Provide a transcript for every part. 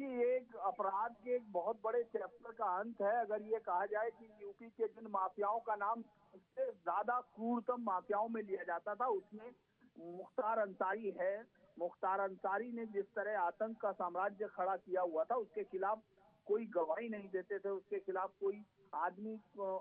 देखिए, एक अपराध के एक बहुत बड़े चैप्टर का अंत है। अगर ये कहा जाए कि यूपी के जिन माफियाओं का नाम सबसे ज्यादा क्रूरतम माफियाओं में लिया जाता था, उसमें मुख्तार अंसारी है। मुख्तार अंसारी ने जिस तरह आतंक का साम्राज्य खड़ा किया हुआ था, उसके खिलाफ कोई गवाही नहीं देते थे, उसके खिलाफ कोई आदमी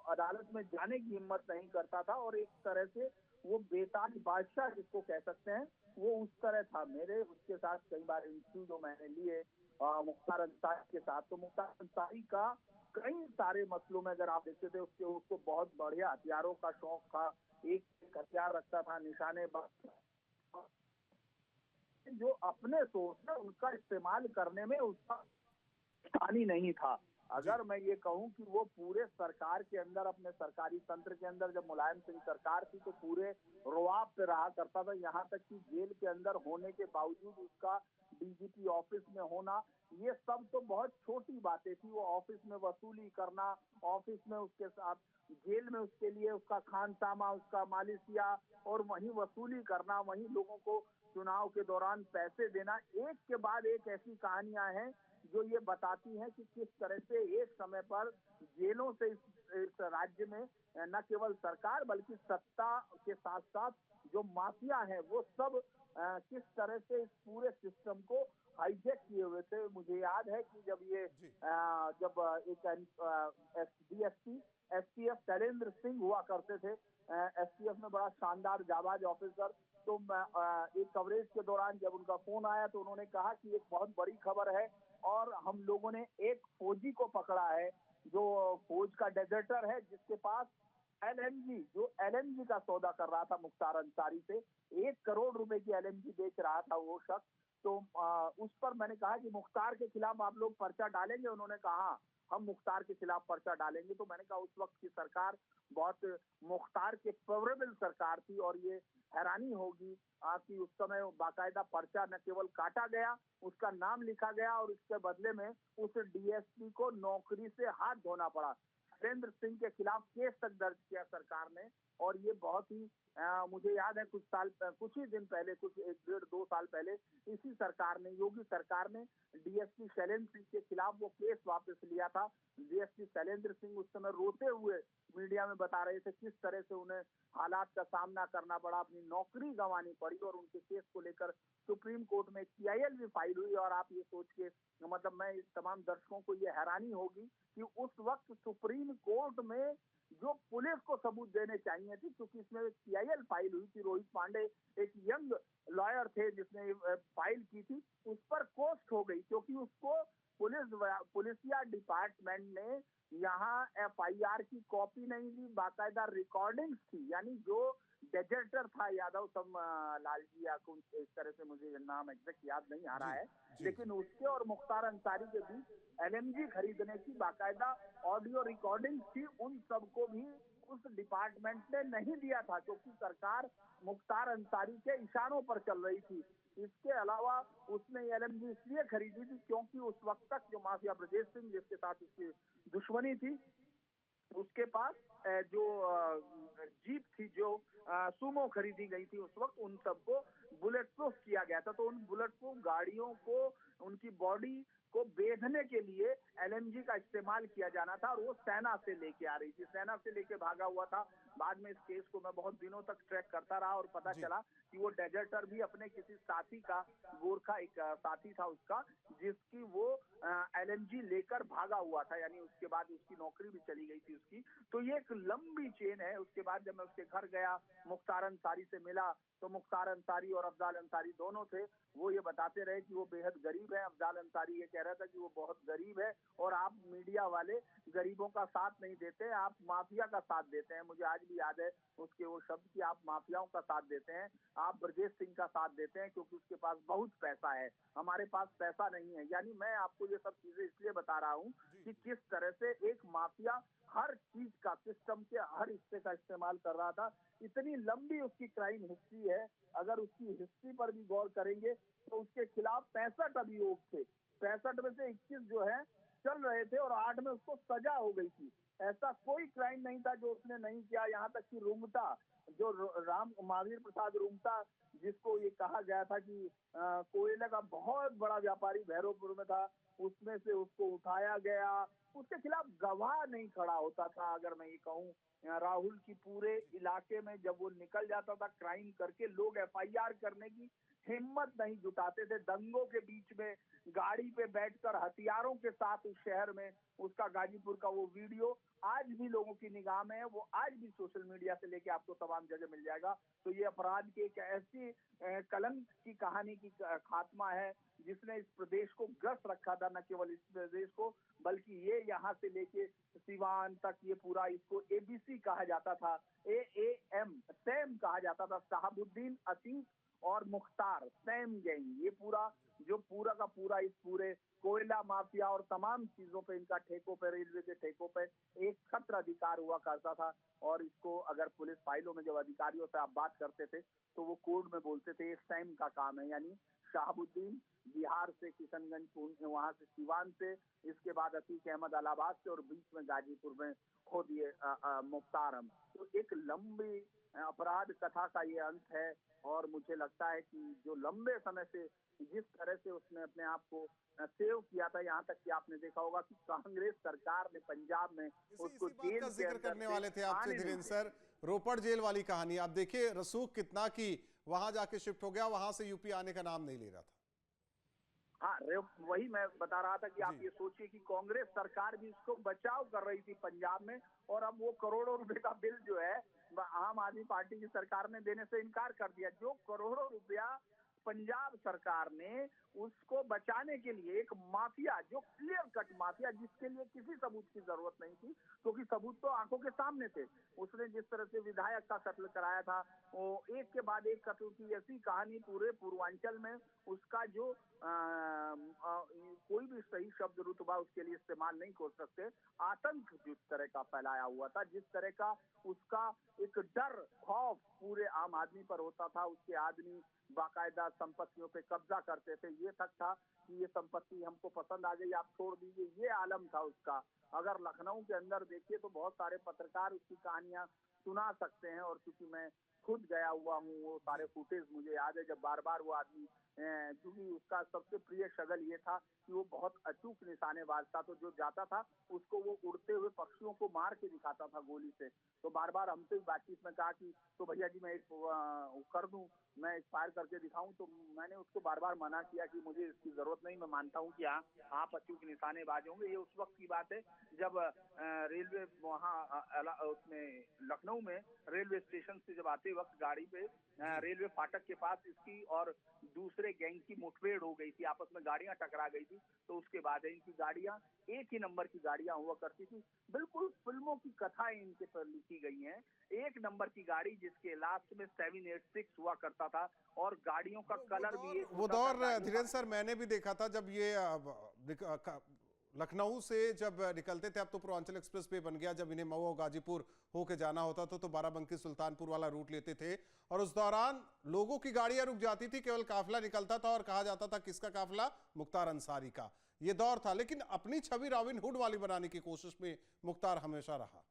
अदालत में जाने की हिम्मत नहीं करता था, और एक तरह से वो बेताज बादशाह जिसको कह सकते हैं, वो उस तरह था। मेरे उसके साथ कई बार इंटरव्यू जो मैंने लिए मुख्तार अंसारी के साथ, तो मुख्तार अंसारी का कई सारे मसलों में अगर आप देखते थे, उसको बहुत बढ़िया हथियारों का शौक था। एक हथियार रखता था निशानेबाज, जो अपने सोच है उनका इस्तेमाल करने में उसका स्थानी नहीं था। अगर मैं ये कहूं कि वो पूरे सरकार के अंदर, अपने सरकारी तंत्र के अंदर, जब मुलायम सिंह सरकार थी तो पूरे रुआब पे रहा करता था। यहाँ तक कि जेल के अंदर होने के बावजूद उसका डीजीपी ऑफिस में होना, ये सब तो बहुत छोटी बातें थी। वो ऑफिस में वसूली करना, ऑफिस में उसके साथ जेल में उसके लिए उसका खानसामा, उसका मालिशिया, और वहीं वसूली करना, वहीं लोगों को चुनाव के दौरान पैसे देना। एक के बाद एक ऐसी कहानियां हैं जो ये बताती हैं कि किस तरह से एक समय पर जेलों से इस राज्य में न केवल सरकार बल्कि सत्ता के साथ साथ जो माफिया है वो सब किस तरह से इस पूरे सिस्टम को हाईजैक किए हुए थे। मुझे याद है कि जब जब एक डीएसपी एसटीएफ शैलेंद्र सिंह हुआ करते थे, एसटीएफ में बड़ा शानदार जाबाज ऑफिसर, तो एक कवरेज के दौरान जब उनका फोन आया तो उन्होंने कहा कि एक बहुत बड़ी खबर है और हम लोगों ने एक फौजी को पकड़ा है, जो फौज का डेजर्टर है, जिसके पास एलएमजी का सौदा कर रहा था मुख्तार अंसारी से। 1 करोड़ रुपए की एलएमजी बेच रहा था वो शख्स। तो उस पर मैंने कहा कि मुख्तार के खिलाफ आप लोग पर्चा डालेंगे? उन्होंने कहा हम मुख्तार के खिलाफ पर्चा डालेंगे। तो मैंने कहा उस वक्त की सरकार बहुत मुख्तार के फेवरेबल सरकार थी, और ये हैरानी होगी कि उस समय बाकायदा पर्चा न केवल काटा गया, उसका नाम लिखा गया, और इसके बदले में उस डीएसपी को नौकरी से हाथ धोना पड़ा। शैलेंद्र सिंह के खिलाफ केस तक दर्ज किया सरकार ने, और ये बहुत ही मुझे याद है कुछ ही दिन पहले, कुछ 1-1.5-2 साल पहले इसी सरकार ने, योगी सरकार ने डीएसपी शैलेंद्र सिंह के खिलाफ वो केस वापस लिया था। डीएसपी शैलेंद्र सिंह उस समय रोते हुए मीडिया में बता रहे थे किस तरह से उन्हें हालात का सामना करना पड़ा, अपनी नौकरी गंवानी पड़ी, और उनके केस को लेकर सुप्रीम कोर्ट में सीआईएल भी फाइल हुई। और आप ये सोच के, मतलब मैं इस तमाम दर्शकों को ये हैरानी होगी कि उस वक्त सुप्रीम कोर्ट में जो पुलिस को सबूत देने चाहिए थे, क्योंकि इसमें सीआईएल फाइल हुई थी, रोहित पांडे एक यंग लॉयर थे जिसने फाइल की थी, उस पर कोस्ट हो गई, क्योंकि उसको पुलिसिया डिपार्टमेंट ने यहाँ एफआईआर की कॉपी नहीं दी, बाकायदा रिकॉर्डिंग्स थी। यानी जो डेजर्टर था यादव सम लालजी या कुछ इस तरह से, मुझे नाम एग्जैक्ट याद नहीं आ रहा है, लेकिन उसके और मुख्तार अंसारी के बीच एलएमजी खरीदने की बाकायदा ऑडियो रिकॉर्डिंग थी। उन सबको भी उस डिपार्टमेंट ने नहीं दिया था, क्योंकि सरकार मुख्तार अंसारी के इशारों पर चल रही थी। इसके अलावा उसने एलएमजी इसलिए खरीदी थी क्योंकि उस वक्त तक जो माफिया ब्रजेश सिंह जिसके साथ उसकी दुश्मनी थी, उसके पास जो जीप थी, जो सुमो खरीदी गई थी उस वक्त, उन सबको बुलेट प्रूफ किया गया था। तो उन बुलेट प्रूफ गाड़ियों को, उनकी बॉडी को बेधने के लिए एलएमजी का इस्तेमाल किया जाना था, और वो सेना से लेके आ रही थी, सेना से लेके भागा हुआ था। बाद में इस केस को मैं बहुत दिनों तक ट्रैक करता रहा और पता चला कि वो डेजर्टर भी अपने किसी साथी का, गोरखा एक साथी था उसका, जिसकी वो एलएमजी लेकर भागा हुआ था, यानी उसके बाद उसकी नौकरी भी चली गई थी उसकी। तो ये एक लंबी चेन है। उसके बाद जब मैं उसके घर गया, मुख्तार अंसारी से मिला, तो मुख्तार अंसारी और अफजाल अंसारी दोनों थे, वो ये बताते रहे कि वो बेहद गरीब है। अफजाल अंसारी ये कह रहा था कि वो बहुत गरीब है और आप मीडिया वाले गरीबों का साथ नहीं देते, आप माफिया का साथ देते हैं। मुझे आज भी याद है उसके वो शब्द कि आप माफियाओं का साथ देते हैं, आप ब्रजेश सिंह का साथ देते हैं क्योंकि उसके पास बहुत पैसा है, हमारे पास पैसा नहीं है। यानी मैं आपको ये सब चीजें इसलिए बता रहा हूँ कि किस तरह से एक माफिया हर चीज का, सिस्टम के हर हिस्से का इस्तेमाल कर रहा था। इतनी लंबी उसकी क्राइम हिस्ट्री है, अगर उसकी हिस्ट्री पर भी गौर करेंगे तो उसके खिलाफ 65 अभियोग थे। 65 में से 21 जो है चल रहे थे और 8 में उसको सजा हो गई थी। ऐसा कोई क्राइम नहीं था जो उसने नहीं किया। यहाँ तक कि रुंगटा, जो राम महावीर प्रसाद रुंगटा जिसको ये कहा गया था कि कोयले का बहुत बड़ा व्यापारी भैरवपुर में था, उसमें से उसको उठाया गया, उसके खिलाफ गवाह नहीं खड़ा होता था। अगर मैं ये कहूँ, राहुल की पूरे इलाके में जब वो निकल जाता था क्राइम करके, लोग एफआईआर करने की हिम्मत नहीं जुटाते थे। दंगों के बीच में गाड़ी पे बैठकर हथियारों के साथ उस शहर में, उसका गाजीपुर का वो वीडियो आज भी लोगों की निगाह में है, वो आज भी सोशल मीडिया से लेके आपको तमाम जगह मिल जाएगा। तो ये अपराध की एक ऐसी कलंक की कहानी की खात्मा है जिसने इस प्रदेश को ग्रस्त रखा था, न केवल इस प्रदेश को बल्कि ये यहाँ से लेके सिवान तक ये पूरा, इसको एबीसी कहा जाता था, एएम सैम कहा जाता था, शहाबुद्दीन, अतीक और मुख्तार, सैम गैंग, ये पूरा जो पूरा का पूरा इस पूरे कोयला माफिया और तमाम चीजों पे, इनका ठेकों पे, रेलवे के ठेकों पे एक छत्र अधिकार हुआ करता था। और इसको अगर पुलिस फाइलों में जब अधिकारियों से आप बात करते थे तो वो कोड में बोलते थे ये सैम का काम है, यानी शहाबुद्दीन बिहार से, किशनगंज, वहां से, सिवान से, इसके बाद अतीक अहमद इलाहाबाद से, और बीच में गाजीपुर में खो दिए मुख्तार हम। तो एक लंबी अपराध कथा का ये अंत है। और मुझे लगता है कि जो लंबे समय से जिस तरह से उसने अपने आप को सेव किया था, यहाँ तक कि आपने देखा होगा कि कांग्रेस सरकार ने पंजाब में उसको इसी बात का जेल के जिक्र अंदर करने से वाले थे आपसे आने नहीं धीरेन्द्र दिया। सर। रोपड़ जेल वाली कहानी आप देखिए, रसूख कितना की वहां जाके शिफ्ट हो गया, वहां से यूपी आने का नाम नहीं ले रहा था। हाँ, वही मैं बता रहा था कि आप जी ये सोचिए कि कांग्रेस सरकार भी इसको बचाव कर रही थी पंजाब में, और अब वो करोड़ों रुपए का बिल जो है आम आदमी पार्टी की सरकार ने देने से इनकार कर दिया। जो करोड़ों रुपया पंजाब सरकार ने उसको बचाने के लिए, एक माफिया, जो क्लियर कट माफिया, जिसके लिए किसी सबूत की जरूरत नहीं थी क्योंकि सबूत तो आंखों के सामने थे, उसने जिस तरह से विधायक का कत्ल कराया था, वो एक के बाद एक कत्ल की ऐसी कहानी पूरे पूर्वांचल में, उसका जो कोई भी सही शब्द रुतबा उसके लिए इस्तेमाल नहीं कर सकते, आतंक जिस तरह का फैलाया हुआ था, जिस तरह का उसका एक डर, खौफ पूरे आम आदमी पर होता था। उसके आदमी बाकायदा संपत्तियों पे कब्जा करते थे, ये तक था कि ये संपत्ति हमको पसंद आ गई, आप छोड़ दीजिए, ये आलम था उसका। अगर लखनऊ के अंदर देखिए तो बहुत सारे पत्रकार उसकी कहानियां सुना सकते हैं, और क्योंकि मैं खुद गया हुआ हूँ, वो सारे फुटेज मुझे याद है, जब बार बार वो आदमी, क्योंकि उसका सबसे प्रिय शगल ये था कि वो बहुत अचूक निशानेबाज था, तो जो जाता था उसको वो उड़ते हुए पक्षियों को मार के दिखाता था गोली से। तो बार बार हमसे बातचीत में कहा कि तो भैया जी मैं एक कर दूं, मैं फायर करके दिखाऊं, तो मैंने उसको बार बार मना किया कि मुझे इसकी जरूरत नहीं, मैं मानता हूं कि हाँ आप अचूक निशानेबाज होंगे। ये उस वक्त की बात है जब रेलवे वहाँ उसमें लखनऊ में रेलवे स्टेशन से जब आते वक्त गाड़ी पे जी रेलवे फाटक के पास इसकी और दूसरे गैंग की मुठभेड़ हो गई थी, आपस में गाड़ियां टकरा गई थी। तो उसके बाद इनकी गाड़ियां एक ही नंबर की गाड़ियां हुआ करती थी, बिल्कुल फिल्मों की कथाएं इनके पर लिखी गई हैं। एक नंबर की गाड़ी जिसके लास्ट में 786 हुआ करता था, और गाड़ियों का कलर भी एक वो होता था दौर गाड़ियों का। धीरेन्द्र सर मैंने भी देखा था जब ये लखनऊ से जब निकलते थे। अब तो पूर्वांचल एक्सप्रेस वे बन गया, जब इन्हें मऊ और गाजीपुर होके जाना होता था तो बाराबंकी सुल्तानपुर वाला रूट लेते थे, और उस दौरान लोगों की गाड़ियां रुक जाती थी, केवल काफिला निकलता था और कहा जाता था किसका काफिला, मुख्तार अंसारी का। ये दौर था, लेकिन अपनी छवि रॉबिन हुड वाली बनाने की कोशिश में मुख्तार हमेशा रहा।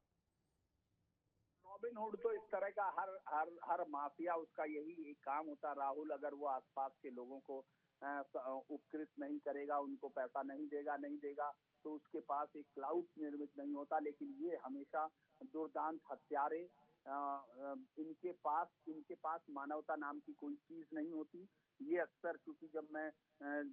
रॉबिन हुड तो इस तरह का हर हर हर माफिया, उसका यही एक काम होता। राहुल अगर वो आसपास के लोगों को उपकृत नहीं करेगा, उनको पैसा नहीं देगा तो उसके पास एक क्लाउड निर्मित नहीं होता। लेकिन ये हमेशा दुर्दांत हत्यारे, इनके पास मानवता नाम की कोई चीज नहीं होती। ये अक्सर, क्योंकि जब मैं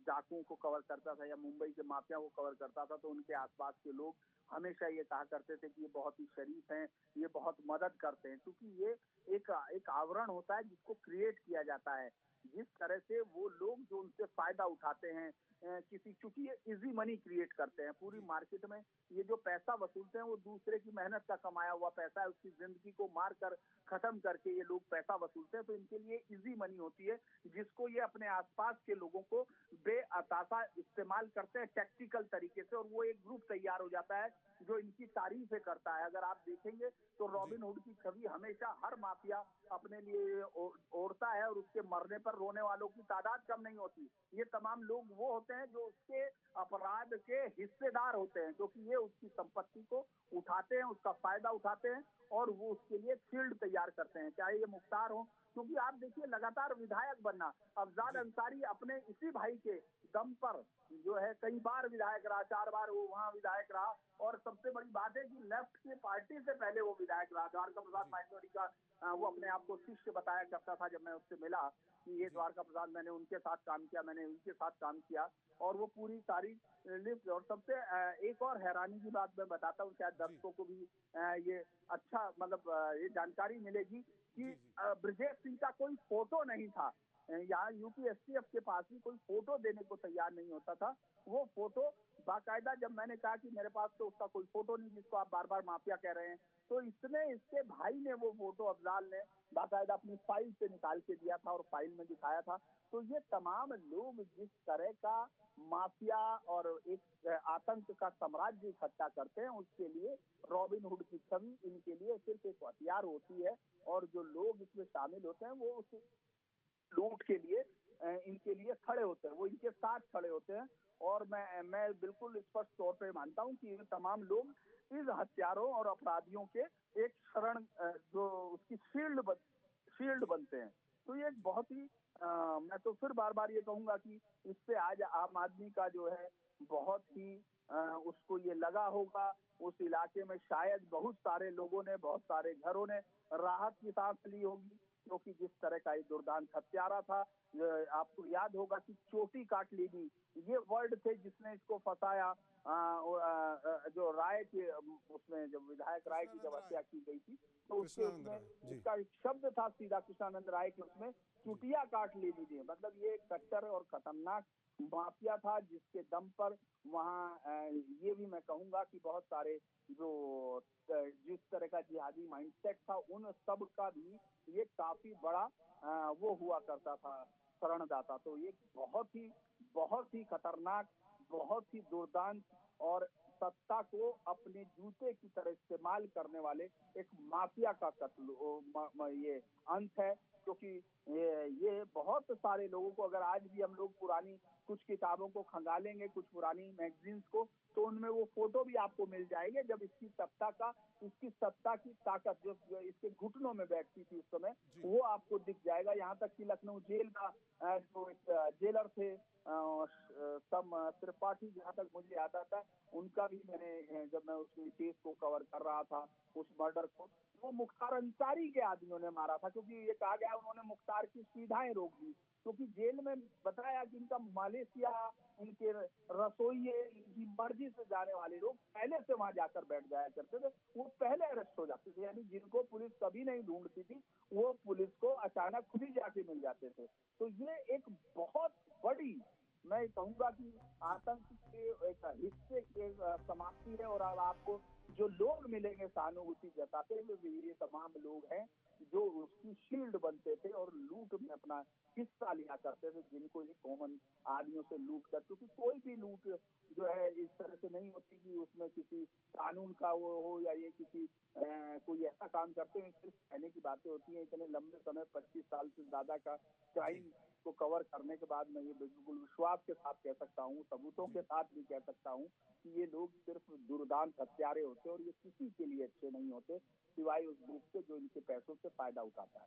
डाकुओं को कवर करता था या मुंबई के माफिया को कवर करता था, तो उनके आसपास के लोग हमेशा ये कहा करते थे कि ये बहुत ही शरीफ हैं, ये बहुत मदद करते हैं, क्योंकि ये एक आवरण होता है जिसको क्रिएट किया जाता है। जिस तरह से वो लोग जो उनसे फायदा उठाते हैं, क्योंकि ये इजी मनी क्रिएट करते हैं पूरी मार्केट में। ये जो पैसा वसूलते हैं वो दूसरे की मेहनत का कमाया हुआ पैसा है, उसकी जिंदगी को मार कर खत्म करके ये लोग पैसा वसूलते हैं। तो इनके लिए इजी मनी होती है, जिसको ये अपने आसपास के लोगों को बेअताशा इस्तेमाल करते हैं टैक्टिकल तरीके से, और वो एक ग्रुप तैयार हो जाता है जो इनकी तारीफें करता है। अगर आप देखेंगे तो जी रॉबिन हुड की छवि हमेशा हर माफिया अपने लिए ओढ़ता है, और उसके मरने पर रोने वालों की तादाद कम नहीं होती। ये तमाम लोग वो होते हैं जो उसके अपराध अपराध के हिस्सेदार होते हैं, क्योंकि ये उसकी संपत्ति को उठाते हैं, उसका फायदा उठाते हैं और वो उसके लिए फील्ड तैयार करते हैं, चाहे ये मुख्तार हो। क्योंकि आप देखिए लगातार विधायक बनना, अफजाल अंसारी अपने इसी भाई के दम पर जो है कई बार विधायक रहा, 4 बार वो वहाँ विधायक रहा। और सबसे बड़ी बात है कि लेफ्ट की पार्टी से पहले वो विधायक रहा। द्वारका प्रसाद माइनॉरिटी का वो अपने आप को शिष्य बताया करता था। जब मैं उससे मिला कि ये द्वारका प्रसाद, मैंने उनके साथ काम किया, मैंने उनके साथ काम किया, और वो पूरी सारी लिस्ट। और सबसे एक और हैरानी की बात मैं बताता हूँ, शायद दर्शकों को भी ये अच्छा मतलब ये जानकारी मिलेगी कि ब्रजेश सिंह का कोई फोटो नहीं था। यहाँ यूपीएससीएफ के पास भी कोई फोटो देने को तैयार नहीं होता था। वो फोटो बाकायदा, जब मैंने कहा कि मेरे पास तो उसका कोई फोटो नहीं जिसको आप बार बार माफिया कह रहे हैं, तो इसने, इसके भाई ने वो फोटो अफजाल ने बाकायदा अपनी फाइल से निकाल के दिया था और फाइल में दिखाया था। तो ये तमाम लोग जिस तरह का माफिया और एक आतंक का साम्राज्य इकट्ठा करते हैं, उसके लिए रॉबिन हुड की छवि इनके लिए सिर्फ एक हथियार होती है। और जो लोग इसमें शामिल होते हैं वो उस लूट के लिए इनके लिए खड़े होते हैं, वो इनके साथ खड़े होते हैं। और मैं बिल्कुल स्पष्ट तौर पे मानता हूं कि ये तमाम लोग इस हत्यारों और अपराधियों के एक शरण जो उसकी शील्ड बनते हैं। तो ये एक बहुत ही मैं तो फिर बार बार ये कहूंगा कि इससे आज आम आदमी का जो है बहुत ही उसको ये लगा होगा। उस इलाके में शायद बहुत सारे लोगों ने, बहुत सारे घरों ने राहत की सांस ली होगी, क्योंकि जिस तरह का ये दुर्दांत हत्यारा था। आपको याद होगा कि चोटी काट लेनी, ये वर्ड थे जिसने इसको फंसाया। जो राय के उसमें जब विधायक राय की जब हत्या की गई थी, तो उसके उसमें इसका एक शब्द था सीधा, कृष्णानंद राय के, उसमें चुटिया काट ले लीजिए। मतलब ये कट्टर और खतरनाक माफिया था जिसके दम पर वहाँ ये भी मैं कहूंगा कि बहुत सारे जो जिस तरह का जिहादी माइंडसेट था, उन सब का भी ये काफी बड़ा वो हुआ करता था, शरणदाता। तो ये बहुत ही खतरनाक, बहुत ही दुर्दांत और सत्ता को अपने जूते की तरह इस्तेमाल करने वाले एक माफिया का कत्ल ये अंत है। क्योंकि ये बहुत सारे लोगों को, अगर आज भी हम लोग पुरानी कुछ किताबों को खंगालेंगे, कुछ पुरानी मैगजीन्स को, तो उनमें वो फोटो भी आपको मिल जाएंगे जब इसकी सत्ता की ताकत जो इसके घुटनों में बैठती थी उस समय, वो आपको दिख जाएगा। यहाँ तक कि लखनऊ जेल का जो एक जेलर थे सम त्रिपाठी, जहाँ तक मुझे याद आता है, उनका भी मैंने, जब मैं उस केस को कवर कर रहा था, उस मर्डर को, वो मुख्तार अंसारी के आदमियों ने मारा था। क्योंकि ये कहा गया उन्होंने मुख्तार की सुविधाएं रोक दी, क्योंकि जेल में बताया कि इनका मालेशिया, इनके रसोइये, इनकी मर्जी से जाने वाले लोग पहले से वहां जाकर बैठ जाया करते थे, वो पहले अरेस्ट हो जाते थे। यानी जिनको पुलिस कभी नहीं ढूंढती थी, वो पुलिस को अचानक खुद ही जाके मिल जाते थे। तो ये एक बहुत बड़ी, मैं कहूंगा कि आतंक के एक हिस्से के समाप्ति है। और अब आपको जो लोग मिलेंगे सहानुभूति जताते हुए, ये तमाम लोग हैं जो उसकी शील्ड बनते थे और लूट में अपना हिस्सा लिया करते थे, जिनको ये कॉमन आदमियों से लूट कर, क्योंकि कोई भी लूट जो है इस तरह से नहीं होती कि उसमें किसी कानून का वो हो या ये किसी कोई ऐसा काम करते हैं। सिर्फ कहने की बातें होती हैं। इतने लंबे समय 25 साल से ज्यादा का क्राइम को कवर करने के बाद मैं ये बिल्कुल विश्वास के साथ कह सकता हूँ, सबूतों के साथ भी कह सकता हूँ कि ये लोग सिर्फ दुर्दांत हत्यारे होते हैं और ये किसी के लिए अच्छे नहीं होते, सिवाय उस ग्रुप से जो इनके पैसों से फायदा उठाता है।